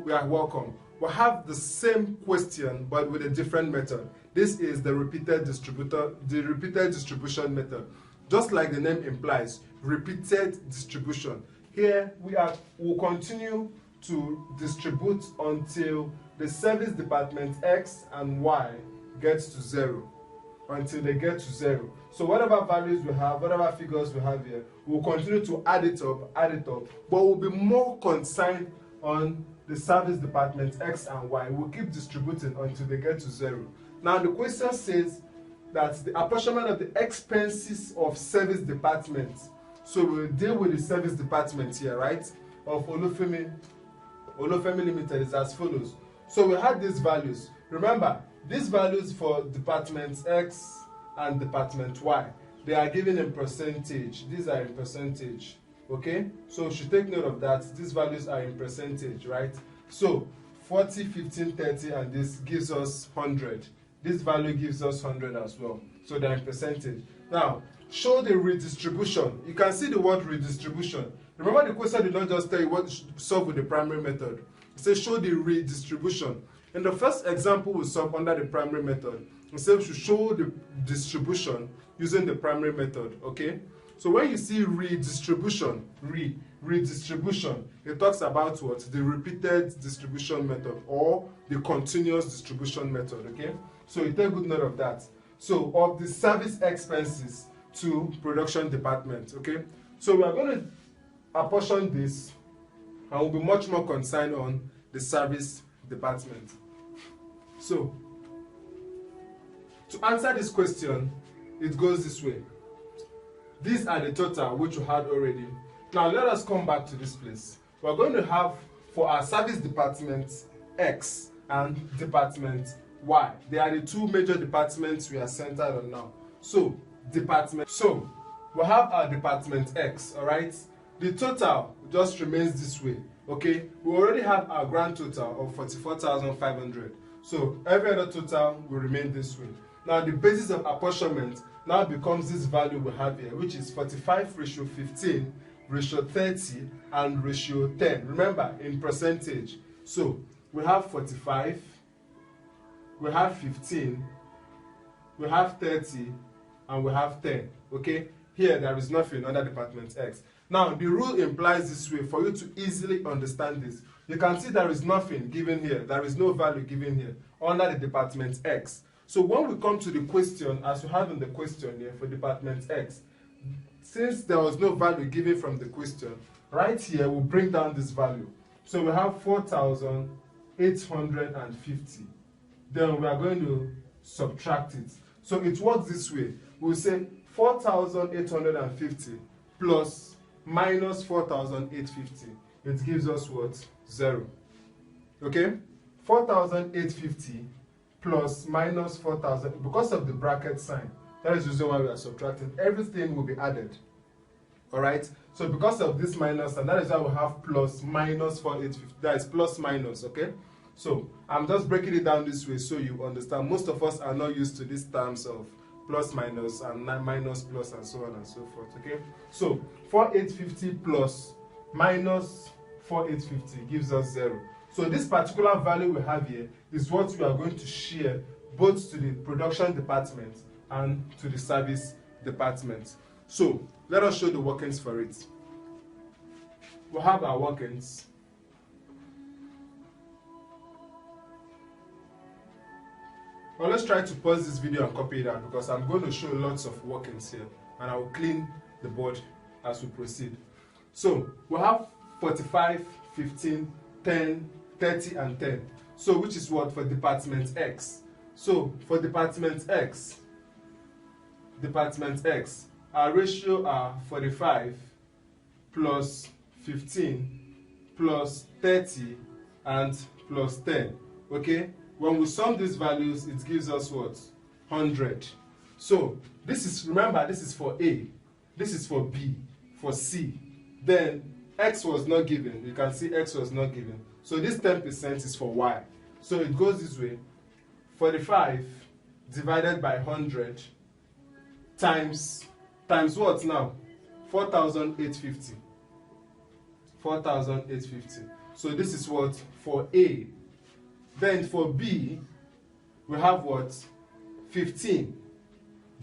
We are welcome. We have the same question but with a different method. This is the repeated distribution method. Just like the name implies, repeated distribution. Here we'll continue to distribute until the service department X and Y gets to 0. Until they get to 0. So whatever values we have, whatever figures we have here, we'll continue to add it up, but we'll be more concerned on the service department X and Y. We'll keep distributing until they get to 0. Now the question says that the apportionment of the expenses of service department. So we'll deal with the service department here, right? Of Olufemi Limited is as follows. So we had these values. Remember, these values for department X and department Y, they are given in percentage. These are in percentage. Okay? So you should take note of that. These values are in percentage, right? So 40, 15, 30, and this gives us 100. This value gives us 100 as well. So they're in percentage. Now, show the redistribution. You can see the word redistribution. Remember, the question did not just tell you what to solve with the primary method. It says show the redistribution. In the first example we solve under the primary method, it says we should show the distribution using the primary method. Okay? So when you see redistribution, redistribution, it talks about what? The repeated distribution method or the continuous distribution method. Okay? So you take good note of that. So of the service expenses to production department. Okay? So we are going to apportion this, and we'll be much more concerned on the service department. So to answer this question, it goes this way. These are the total which we had already. Now let us come back to this place. We're going to have for our service department X and department Y. They are the two major departments we are centered on now. So we have our department X, all right? The total just remains this way, okay? We already have our grand total of 44,500. So every other total will remain this way. Now the basis of apportionment now becomes this value we have here, which is 45:15, ratio 30, and ratio 10. Remember, in percentage. So we have 45, we have 15, we have 30, and we have 10. Okay? Here there is nothing under department X. Now the rule implies this way for you to easily understand this. You can see there is nothing given here. There is no value given here under the department X. So when we come to the question, as we have in the question here for department X, since there was no value given from the question, right here we'll bring down this value. So we have 4,850. Then we are going to subtract it. So it works this way. We'll say 4,850 plus minus 4,850. It gives us what? 0. Okay? 4,850 plus minus 4,000. Because of the bracket sign, that is the reason why we are subtracting. Everything will be added. Alright? So because of this minus, and that is why we have plus minus 4,850. That is plus minus, okay? So I'm just breaking it down this way so you understand. Most of us are not used to these terms of plus minus and minus plus and so on and so forth. Okay, so 4,850 plus minus 4,850 gives us 0. So this particular value we have here is what we are going to share both to the production department and to the service department. So let us show the workings for it. We have our workings. Well, let's try to pause this video and copy it out because I'm going to show lots of workings here and I will clean the board as we proceed. So we have 45, 15, 10, 30, and 10. So which is what for department X? So for department X, our ratio are 45 plus 15 plus 30 and plus 10. Okay? When we sum these values, it gives us what? 100. So this is, remember, this is for A, this is for B, for C. Then X was not given. You can see X was not given. So this 10% is for Y. So it goes this way. 45 divided by 100 times what now? 4,850. 4,850. So this is what? For A. Then for B, we have what? 15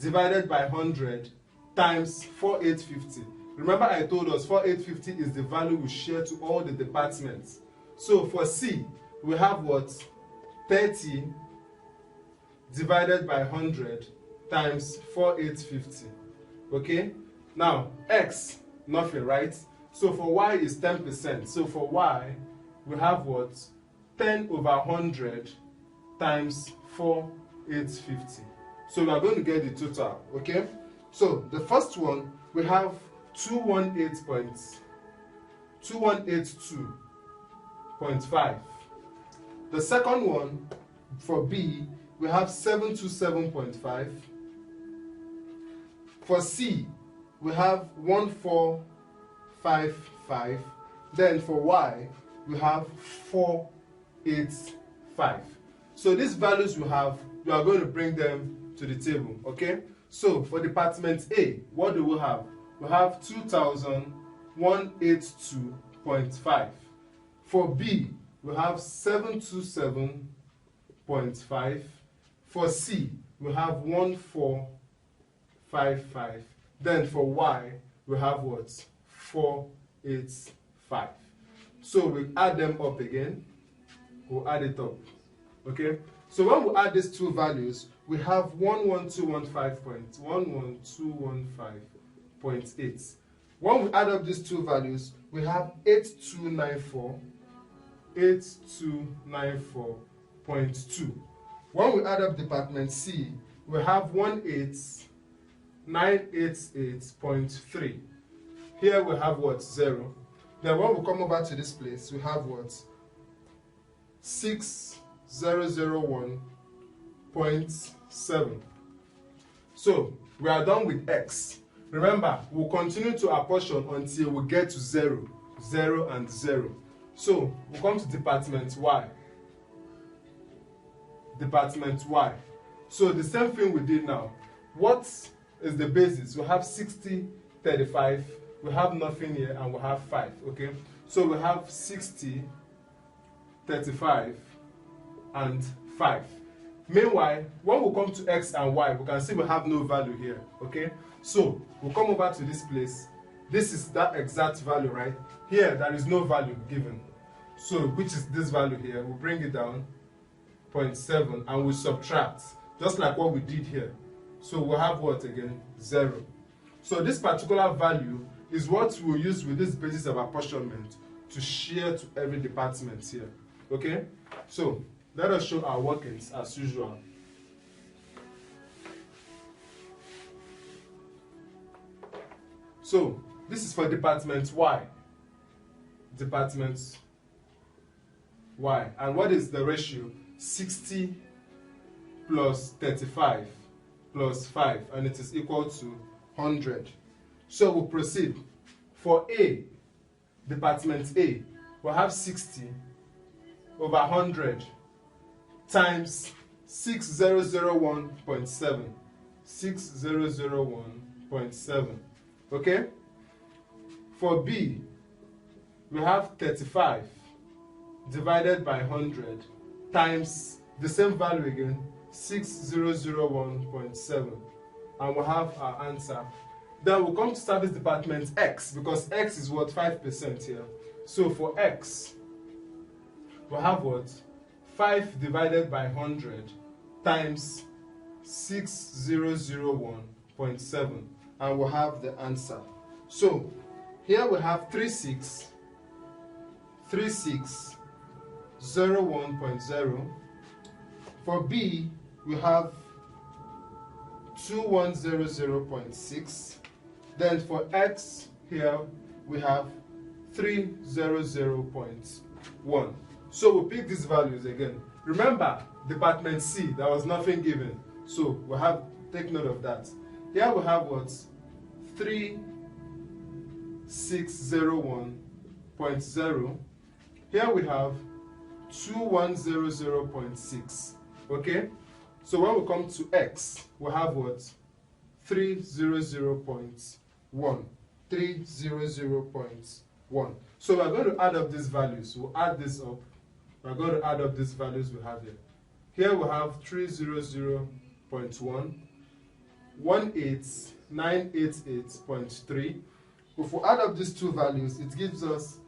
divided by 100 times 4850. Remember I told us 4850 is the value we share to all the departments. So for C, we have what? 30 divided by 100 times 4850. Okay? Now, X, nothing, right? So for Y is 10%. So for Y, we have what? 10 over 100 times 4850. So we are going to get the total, okay? So the first one, we have 2182.5. The second one, for B, we have 727.5. For C, we have 1455. Then for Y, we have 485. So these values we have, we are going to bring them to the table, okay? So for department A, what do we have? We have 2182.5. For B, we have 727.5. For C, we have 1455. Then for Y, we have what? 485. So we add them up again. We'll add it up. Okay? So when we add these two values, we have 11215.8. When we add up these two values, we have 8294.2. When we add up department C, we have 18988.3. Here we have what? 0. Then when we come over to this place, we have what? 6001.7. So we are done with X. Remember, we'll continue to apportion until we get to 0, 0 and 0. So we'll come to department Y. Department Y. So the same thing we did now. What is the basis? We have 60, 35. We have nothing here and we have 5. Okay? So we have 60, 35 and 5. Meanwhile, when we come to X and Y, we can see we have no value here. Okay? So we'll come over to this place. This is that exact value, right? Here, there is no value given. So, which is this value here. We'll bring it down, 0.7, and we subtract, just like what we did here. So we'll have what again? 0. So this particular value is what we'll use with this basis of apportionment to share to every department here. Okay? So let us show our workings as usual. So this is for department Y. Department Y. And what is the ratio? 60 plus 35 plus 5, and it is equal to 100. So we'll proceed. For A, department A, we'll have 60 over 100 times 6001.7. 6001.7. Okay? For B, we have 35 divided by 100 times the same value again, 6001.7, and we'll have our answer. Then we'll come to service department X, because X is what? 5% here. So for X, we'll have what? 5 divided by 100 times 6001.7, and we'll have the answer. So here we have 3601.0. For B, we have 2100.6. Then for X here, we have 300.1. So we'll pick these values again. Remember, department C, there was nothing given. So we'll have, take note of that. Here we have what? 3601.0. Here we have 2100.6. Okay? So when we come to X, we have what? 300.1. 300.1. So we're going to add up these values. We'll add this up. We're going to add up these values we have here. Here we have 300.1, 18988.3. If we add up these two values, it gives us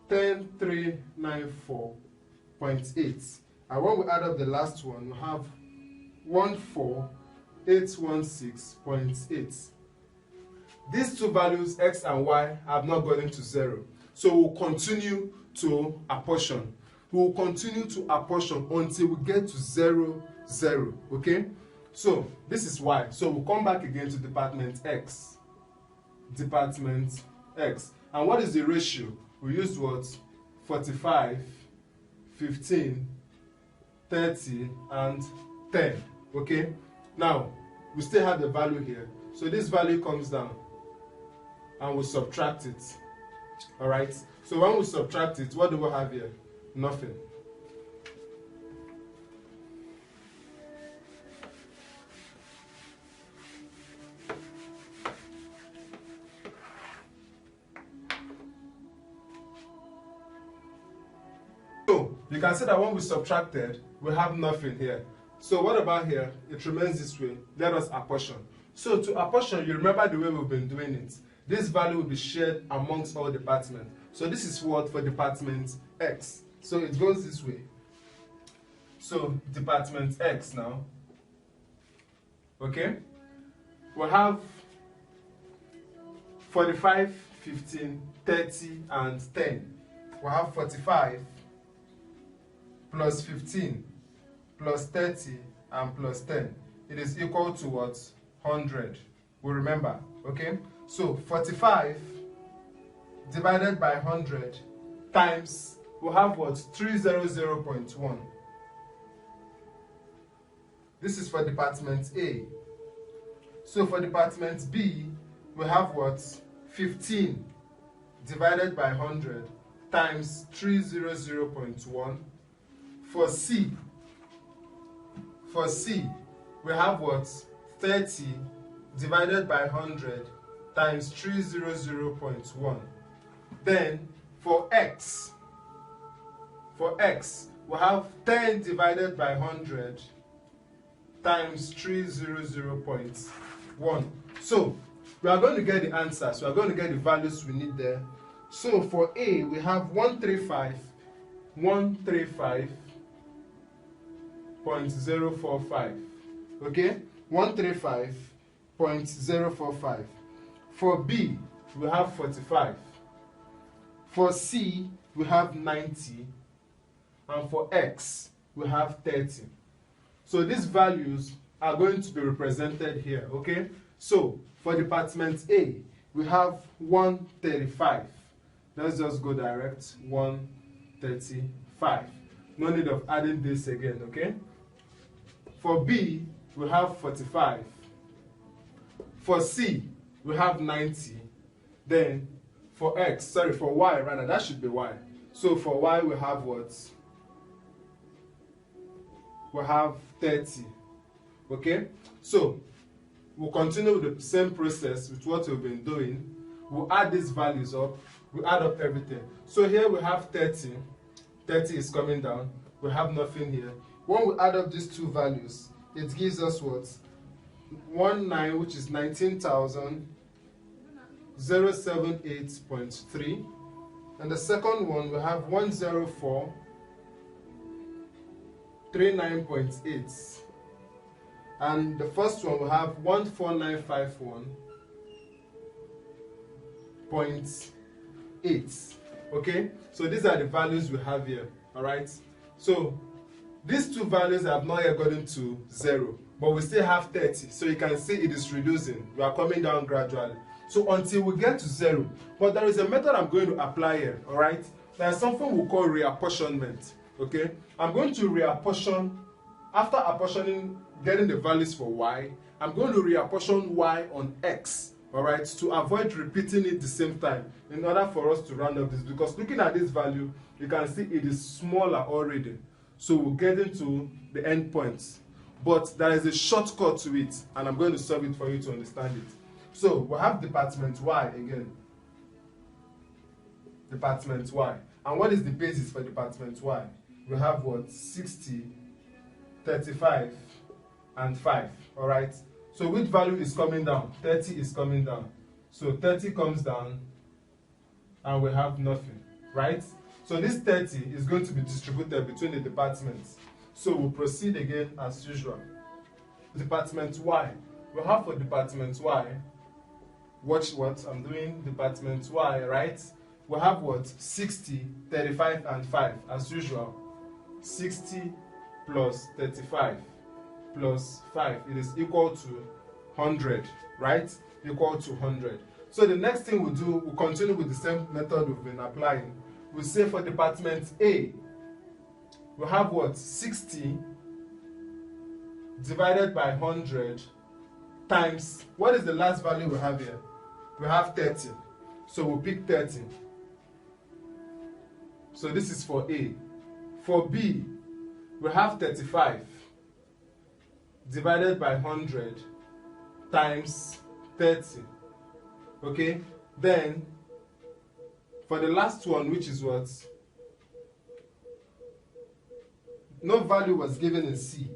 10394.8. And when we add up the last one, we have 14816.8. These two values, x and y, have not gotten to 0. So we'll continue to apportion. We will continue to apportion until we get to 0, 0. Okay? So this is y. So we'll come back again to department x. Department x. And what is the ratio? We used what? 45, 15, 30, and 10. Okay? Now, we still have the value here. So this value comes down and we subtract it. Alright? So when we subtract it, what do we have here? Nothing. So you can see that when we subtracted, we have nothing here. So what about here? It remains this way. Let us apportion. So to apportion, you remember the way we've been doing it. This value will be shared amongst all departments. So this is what for department X. So it goes this way. So department X now. Okay? We'll have 45, 15, 30, and 10. We'll have 45 plus 15 plus 30 and plus 10. It is equal to what? 100. We remember. Okay? So 45 divided by 100 times, we'll have what? 300.1. This is for department A. So for department B, we have what? 15 divided by 100 times 300.1. For C, we have what? 30 divided by 100 times 300.1. Then for X, we have 10 divided by 100 times 300.1. So we are going to get the answers. We are going to get the values we need there. So for A, we have 135.045. Okay? 135.045. For B, we have 45. For C, we have 90. And for X, we have 30. So these values are going to be represented here. Okay? So for department A, we have 135. Let's just go direct. 135. No need of adding this again. Okay? For B, we have 45. For C, we have 90. Then for Y rather, that should be Y. So for Y, we have what? We have 30. Okay? So we'll continue with the same process with what we've been doing. We'll add these values up. We add up everything. So here we have 30. 30 is coming down. We have nothing here. When we add up these two values, it gives us what? 19, which is 19,078.3. And the second one, we have 10439.8. And the first one, we have 14951.8. Okay? So these are the values we have here. Alright? So these two values have not yet gotten to 0, but we still have 30. So you can see it is reducing. We are coming down gradually. So until we get to 0. But there is a method I'm going to apply here. Alright? There is something we call reapportionment. Okay? I'm going to reapportion. After apportioning, getting the values for y, I'm going to reapportion y on x. Alright? To avoid repeating it the same time. In order for us to round up this. Because looking at this value, you can see it is smaller already. So we'll get into the end points. But there is a shortcut to it, and I'm going to solve it for you to understand it. So we have department Y again. department Y. And what is the basis for department Y? We have what? 60, 35, and 5. Alright? So which value is coming down? 30 is coming down. So 30 comes down, and we have nothing. Right? So this 30 is going to be distributed between the departments. So we'll proceed again as usual. Department Y. We have for department Y, watch what I'm doing, department Y, right? We have what? 60, 35, and 5, as usual. 60 plus 35 plus 5, it is equal to 100, right? Equal to 100. So the next thing we'll do, we'll continue with the same method we've been applying. We'll say for department A, we have what? 60 divided by 100 times, what is the last value we have here? We have 30. So we'll pick 30. So this is for A. For B, we have 35 divided by 100 times 30. Okay? Then, for the last one, which is what? No value was given in C.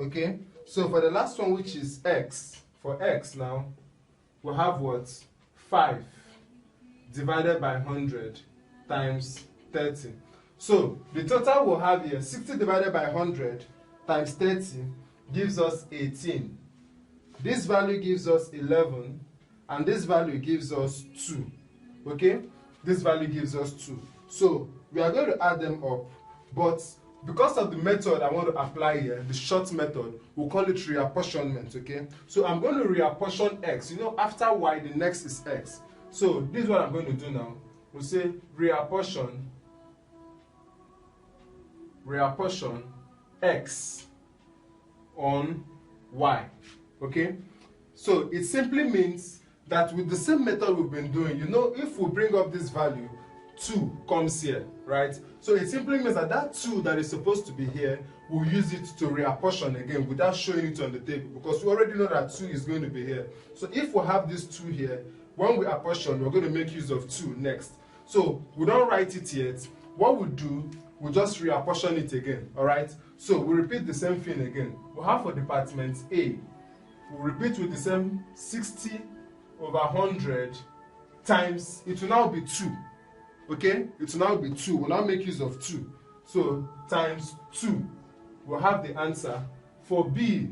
Okay? So for the last one, which is X, for X now, we have what? 5 divided by 100 times 30. So the total we'll have here, 60 divided by 100 times 30 gives us 18. This value gives us 11, and this value gives us 2. Okay? This value gives us 2. So we are going to add them up, but because of the method I want to apply here, the short method, we'll call it reapportionment, okay? So I'm going to reapportion X. You know, after Y, the next is X. So this is what I'm going to do now. We'll say reapportion X on Y, okay? So it simply means that with the same method we've been doing, you know, if we bring up this value, 2 comes here, right? So it simply means that that 2 that is supposed to be here, we'll use it to reapportion again without showing it on the table, because we already know that 2 is going to be here. So if we have this 2 here, when we apportion, we're going to make use of 2 next. So we don't write it yet. What we'll do, we'll just reapportion it again, all right? So we repeat the same thing again. We have for department A, we'll repeat with the same 60 over 100 times, it will now be 2. Okay, it will now be 2. We'll now make use of 2. So times 2, we'll have the answer. For B,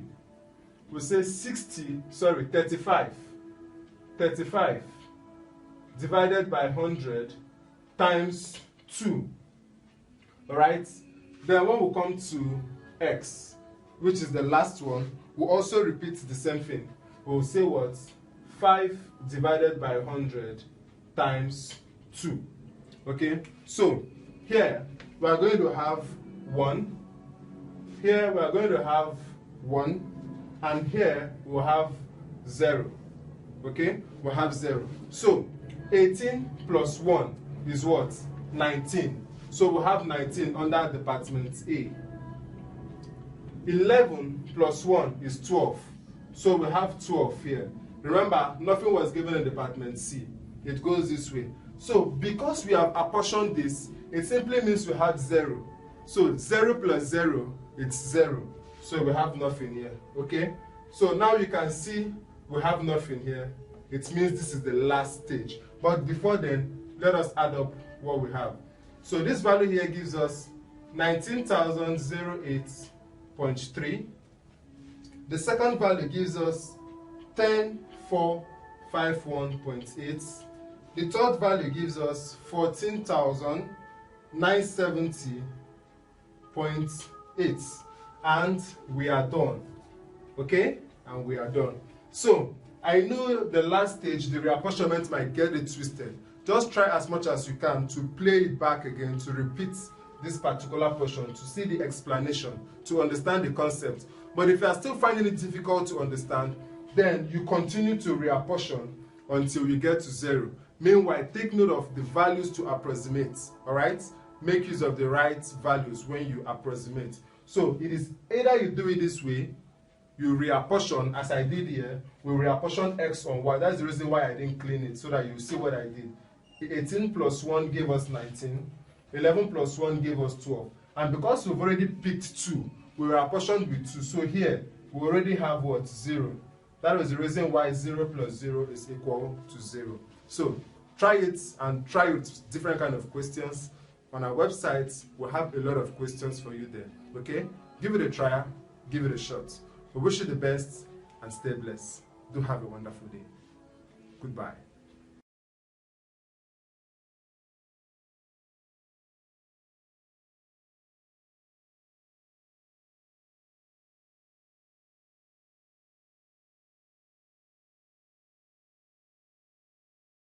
we'll say 35 divided by 100 times 2. Alright, then when we come to X, which is the last one, we'll also repeat the same thing. We'll say what? 5 divided by 100 times 2. Okay, so here we are going to have 1, here we are going to have 1, and here we'll have 0. Okay, we'll have 0. So 18 plus 1 is what? 19. So we'll have 19 under department A. 11 plus 1 is 12. So we have 12 here. Remember, nothing was given in department C. It goes this way. So because we have apportioned this, it simply means we have 0. So 0 plus 0, it's 0. So we have nothing here. Okay? So now you can see we have nothing here. It means this is the last stage. But before then, let us add up what we have. So this value here gives us 19,008.3. The second value gives us 10,451.8. The third value gives us 14,970.8. And we are done. Okay? And we are done. So, I know the last stage, the reapportionment might get it twisted. Just try as much as you can to play it back again, to repeat this particular portion, to see the explanation, to understand the concept. But if you are still finding it difficult to understand, then you continue to reapportion until you get to 0. Meanwhile, take note of the values to approximate, all right? Make use of the right values when you approximate. So it is either you do it this way, you reapportion, as I did here, we reapportion X on Y. That's the reason why I didn't clean it, so that you see what I did. 18 plus 1 gave us 19. 11 plus 1 gave us 12. And because we've already picked 2, we were apportioned with 2. So here, we already have what? 0. That was the reason why 0 plus 0 is equal to 0. So try it and try with different kind of questions. On our website, we'll have a lot of questions for you there. Okay? Give it a try, give it a shot. We wish you the best and stay blessed. Do have a wonderful day. Goodbye.